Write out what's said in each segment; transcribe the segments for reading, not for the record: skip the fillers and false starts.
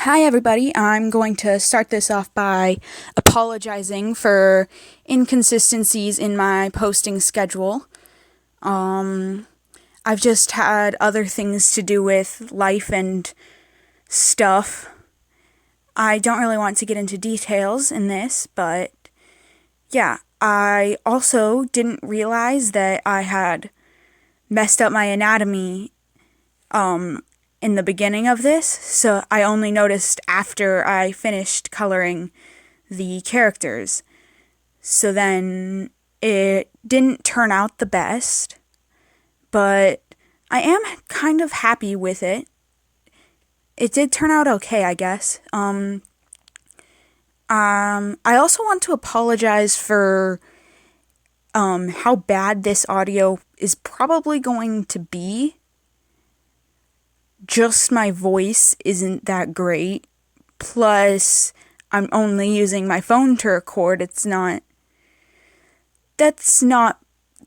Hi everybody, I'm going to start this off by apologizing for inconsistencies in my posting schedule. I've just had other things to do with life and stuff. I don't really want to get into details in this, but yeah, I also didn't realize that I had messed up my anatomy in the beginning of this, so I only noticed after I finished coloring the characters. So then it didn't turn out the best, but I am kind of happy with it. It did turn out okay, I guess. I also want to apologize for how bad this audio is probably going to be. Just my voice isn't that great. Plus, I'm only using my phone to record. That's not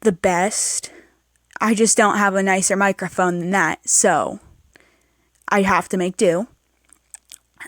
the best. I just don't have a nicer microphone than that, so I have to make do.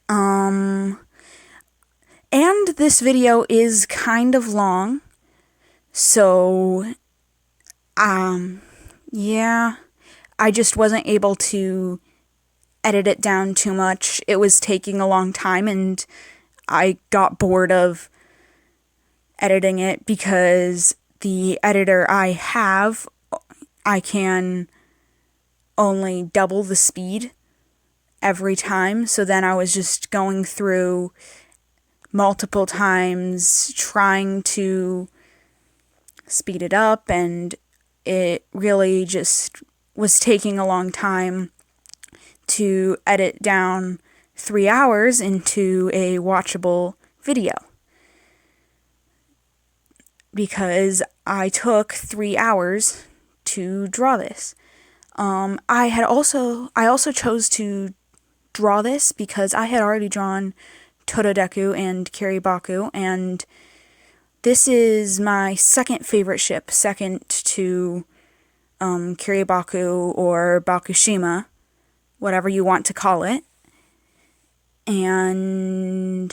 And this video is kind of long, so, yeah, I just wasn't able to edit it down too much. It was taking a long time, and I got bored of editing it because the editor I have, I can only double the speed every time. So then I was just going through multiple times trying to speed it up, and it really just was taking a long time to edit down 3 hours into a watchable video, because I took 3 hours to draw this. I also chose to draw this because I had already drawn Torodeku and Kiribaku, and this is my second favorite ship, second to Kiribaku or Bakushima, whatever you want to call it. And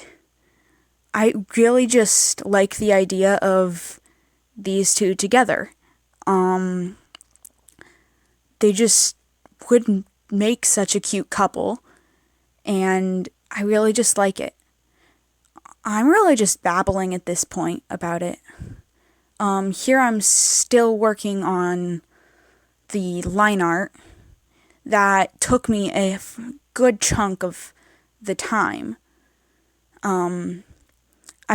I really just like the idea of these two together. They just would make such a cute couple, and I really just like it. I'm really just babbling at this point about it. Here I'm still working on the line art. That took me a good chunk of the time. I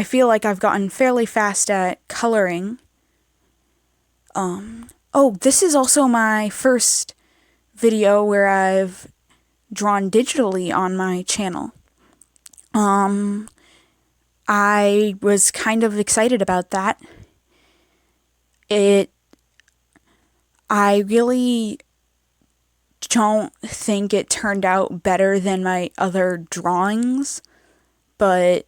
feel like I've gotten fairly fast at coloring. This is also my first video where I've drawn digitally on my channel. I was kind of excited about that. I really don't think it turned out better than my other drawings, but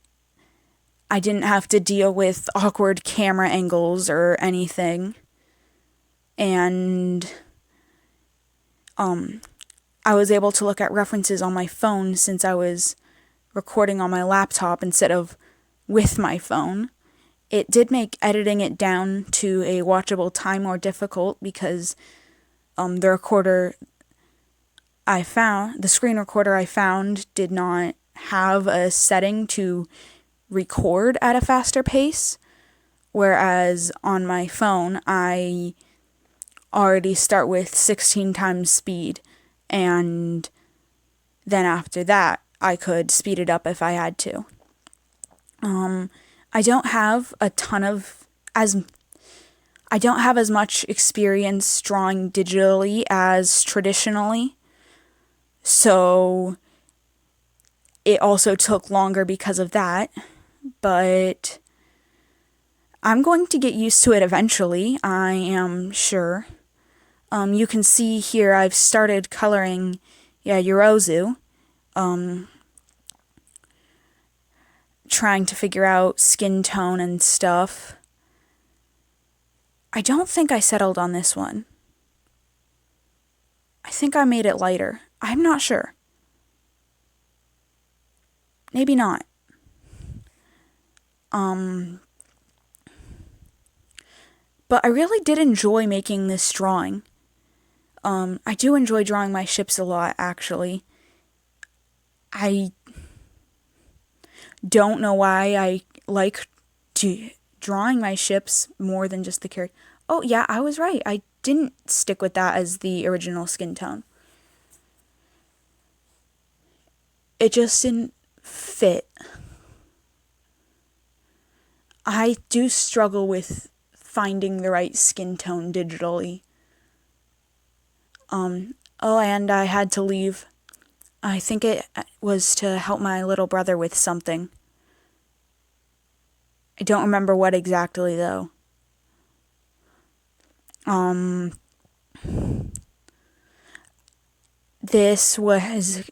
I didn't have to deal with awkward camera angles or anything. And I was able to look at references on my phone since I was recording on my laptop instead of with my phone. It did make editing it down to a watchable time more difficult because the screen recorder I found did not have a setting to record at a faster pace, whereas on my phone I already start with 16 times speed, and then after that I could speed it up if I had to. I don't have as much experience drawing digitally as traditionally, so it also took longer because of that, but I'm going to get used to it eventually, I am sure. You can see here I've started coloring Yorozu, trying to figure out skin tone and stuff. I don't think I settled on this one. I think I made it lighter. I'm not sure. maybe not. But I really did enjoy making this drawing. I do enjoy drawing my ships a lot, actually. I don't know why I like drawing my ships more than just the character. Oh, yeah, I was right. I didn't stick with that as the original skin tone. It just didn't fit. I do struggle with finding the right skin tone digitally. Oh, and I had to leave. I think it was to help my little brother with something. I don't remember what exactly, though. This was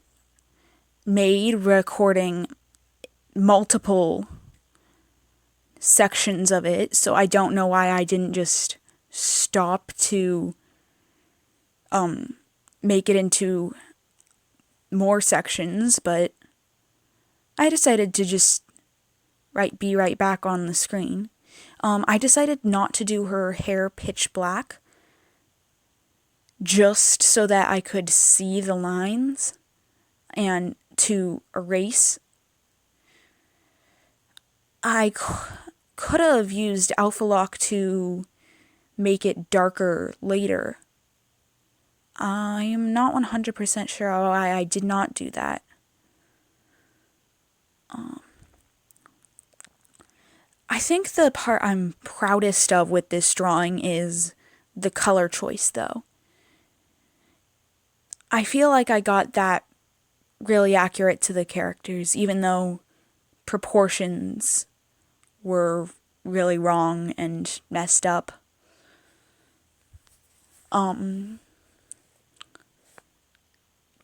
made recording multiple sections of it, so I don't know why I didn't just stop to make it into more sections, but I decided to just be right back on the screen. I decided not to do her hair pitch black, just so that I could see the lines and to erase. I could have used Alpha Lock to make it darker later. I am not 100% sure why I did not do that. I think the part I'm proudest of with this drawing is the color choice, though. I feel like I got that really accurate to the characters, even though proportions were really wrong and messed up.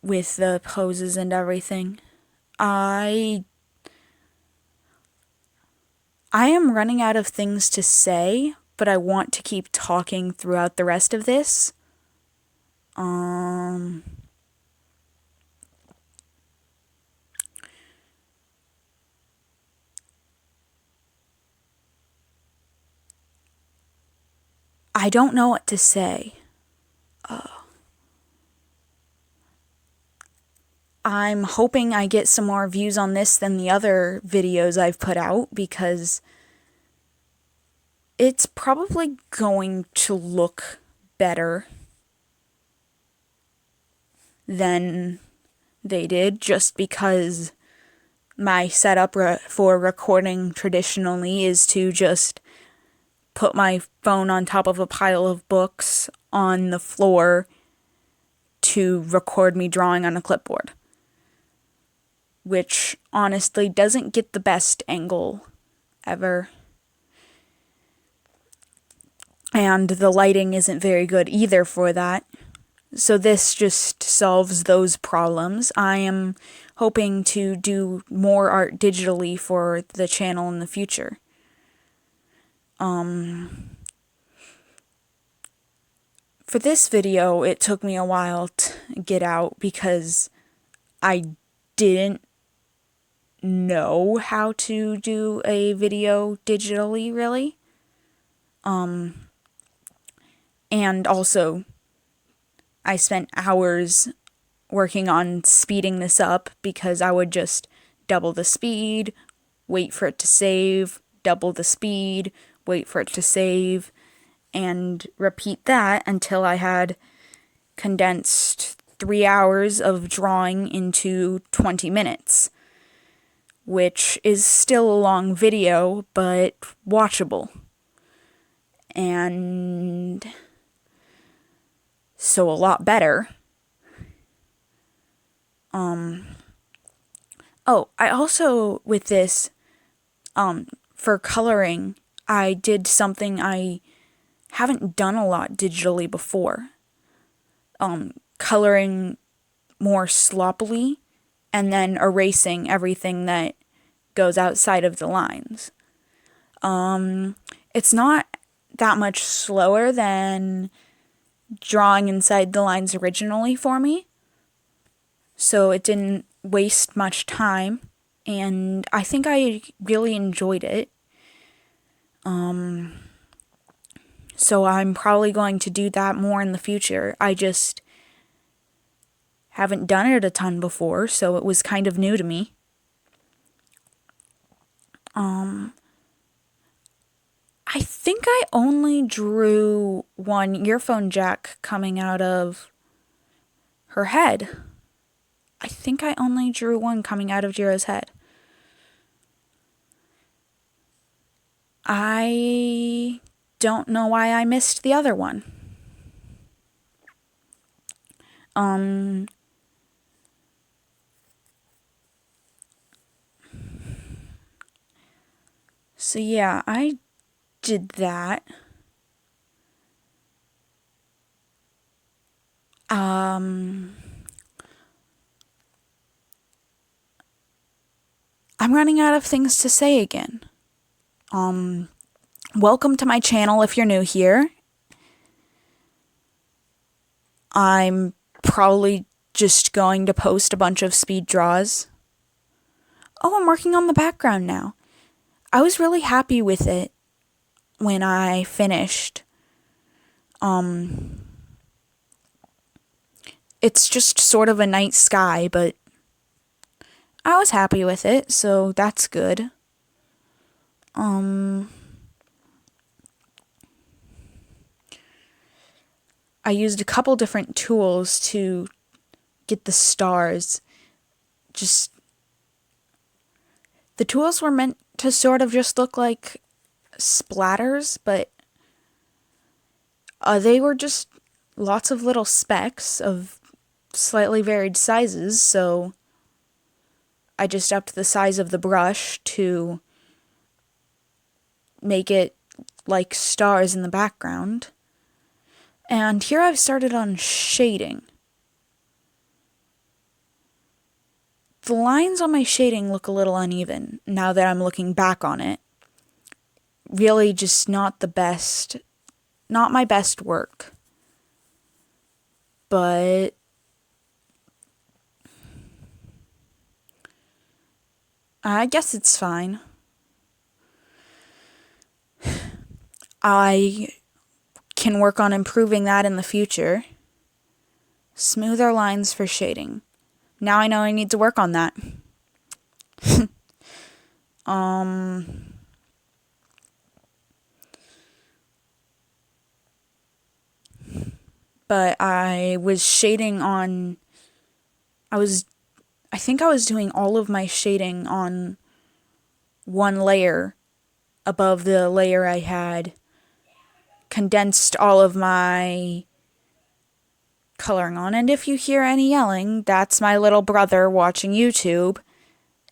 With the poses and everything. I am running out of things to say, but I want to keep talking throughout the rest of this. I don't know what to say. I'm hoping I get some more views on this than the other videos I've put out, because it's probably going to look better than they did, just because my setup for recording traditionally is to just put my phone on top of a pile of books on the floor to record me drawing on a clipboard, which honestly doesn't get the best angle ever. And the lighting isn't very good either for that. So this just solves those problems. I am hoping to do more art digitally for the channel in the future. For this video, it took me a while to get out because I didn't know how to do a video digitally, really. And also, I spent hours working on speeding this up, because I would just double the speed, wait for it to save, double the speed, wait for it to save, and repeat that until I had condensed 3 hours of drawing into 20 minutes, which is still a long video, but watchable. And so a lot better. Oh, I also, with this, for coloring, I did something I haven't done a lot digitally before. Coloring more sloppily and then erasing everything that goes outside of the lines. It's not that much slower than drawing inside the lines originally for me, so it didn't waste much time. and I think I really enjoyed it. So I'm probably going to do that more in the future. I just haven't done it a ton before, so it was kind of new to me. I think I only drew one earphone jack coming out of her head. I think I only drew one coming out of Jiro's head. I don't know why I missed the other one. So yeah, I did that. I'm running out of things to say again. Welcome to my channel if you're new here. I'm probably just going to post a bunch of speed draws. Oh, I'm working on the background now. I was really happy with it when I finished. It's just sort of a night sky, but I was happy with it, so that's good. I used a couple different tools to get the stars. The tools were meant to sort of just look like splatters, but they were just lots of little specks of slightly varied sizes, so I just upped the size of the brush to make it like stars in the background. And here I've started on shading. The lines on my shading look a little uneven now that I'm looking back on it. Really just not my best work. But I guess it's fine. I can work on improving that in the future. Smoother lines for shading. Now I know I need to work on that. But I was shading on... I think I was doing all of my shading on one layer above the layer I had condensed all of my coloring on. And if you hear any yelling, that's my little brother watching YouTube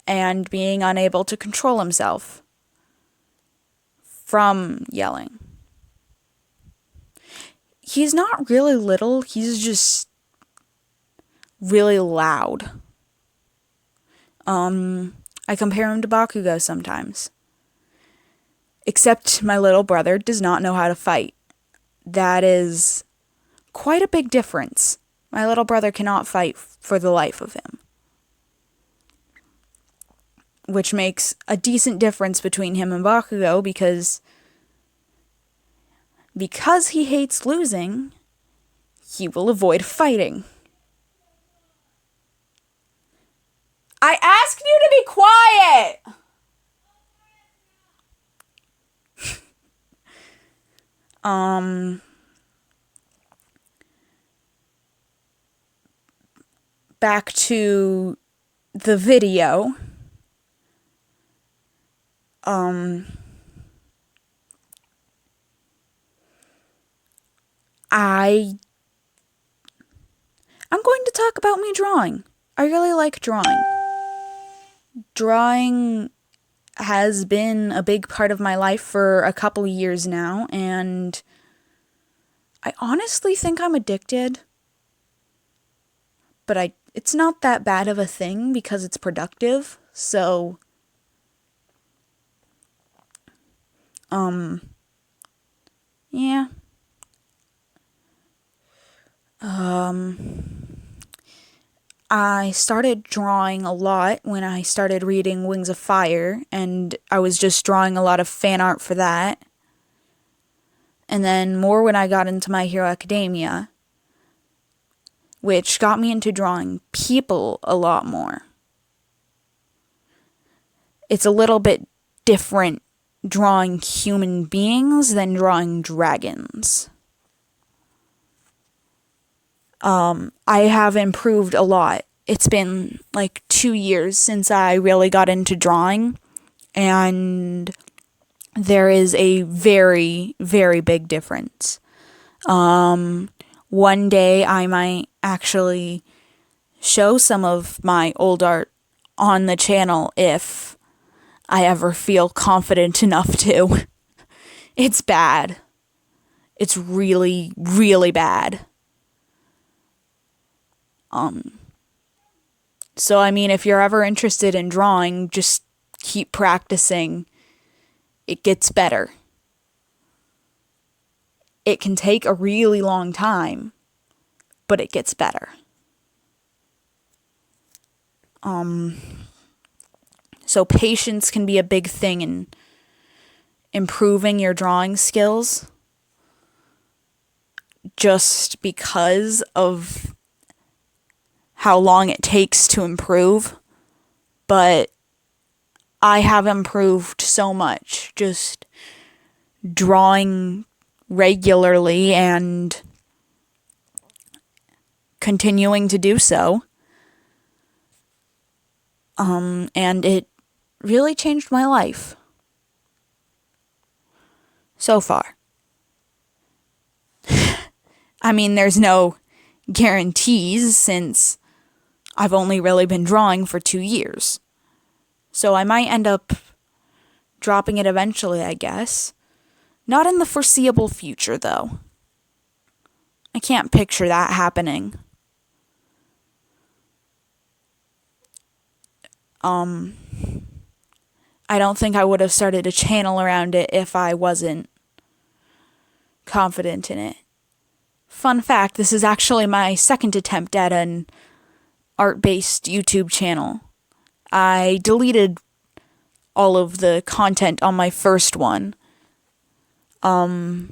and being unable to control himself from yelling. He's not really little, he's just really loud. I compare him to Bakugo sometimes. Except my little brother does not know how to fight. That is quite a big difference. My little brother cannot fight for the life of him. Which makes a decent difference between him and Bakugo because he hates losing, he will avoid fighting. I asked you to be quiet! Back to the video. I'm going to talk about me drawing. I really like drawing. Drawing has been a big part of my life for a couple years now, and I honestly think I'm addicted. But it's not that bad of a thing because it's productive, so yeah. I started drawing a lot when I started reading Wings of Fire, and I was just drawing a lot of fan art for that. And then more when I got into My Hero Academia, which got me into drawing people a lot more. It's a little bit different drawing human beings than drawing dragons. I have improved a lot. It's been like 2 years since I really got into drawing, and there is a very, very big difference. One day I might actually show some of my old art on the channel if I ever feel confident enough to. It's bad. It's really, really bad. So I mean, if you're ever interested in drawing, just keep practicing. It gets better. It can take a really long time, but it gets better. So patience can be a big thing in improving your drawing skills, just because of how long it takes to improve. But I have improved so much just drawing regularly and continuing to do so. And it really changed my life so far. I mean, there's no guarantees since I've only really been drawing for 2 years. So I might end up dropping it eventually, I guess. Not in the foreseeable future, though. I can't picture that happening. I don't think I would have started a channel around it if I wasn't confident in it. Fun fact, this is actually my second attempt at an art-based YouTube channel. I deleted all of the content on my first one. I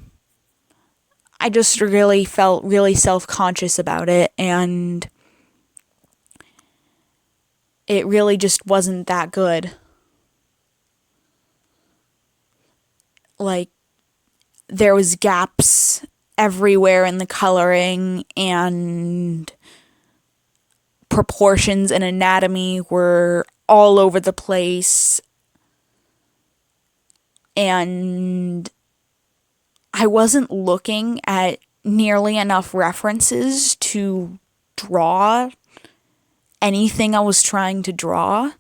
just really felt really self-conscious about it, and it really just wasn't that good. Like, there was gaps everywhere in the coloring, and proportions and anatomy were all over the place, and I wasn't looking at nearly enough references to draw anything I was trying to draw.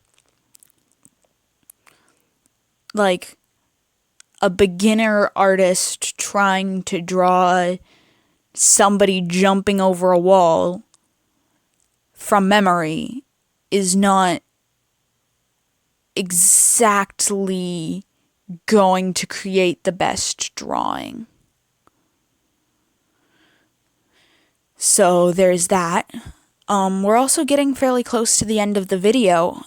Like, a beginner artist trying to draw somebody jumping over a wall from memory is not exactly going to create the best drawing. So there's that. We're also getting fairly close to the end of the video.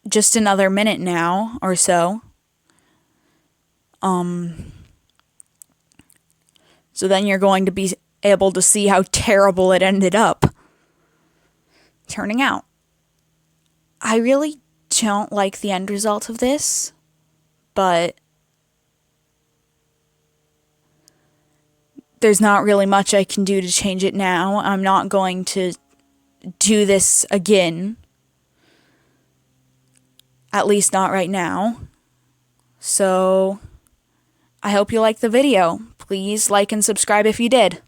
Just another minute now or so. So then you're going to be able to see how terrible it ended up turning out. I really don't like the end result of this, but there's not really much I can do to change it now. I'm not going to do this again. At least not right now. So I hope you liked the video. Please like and subscribe if you did.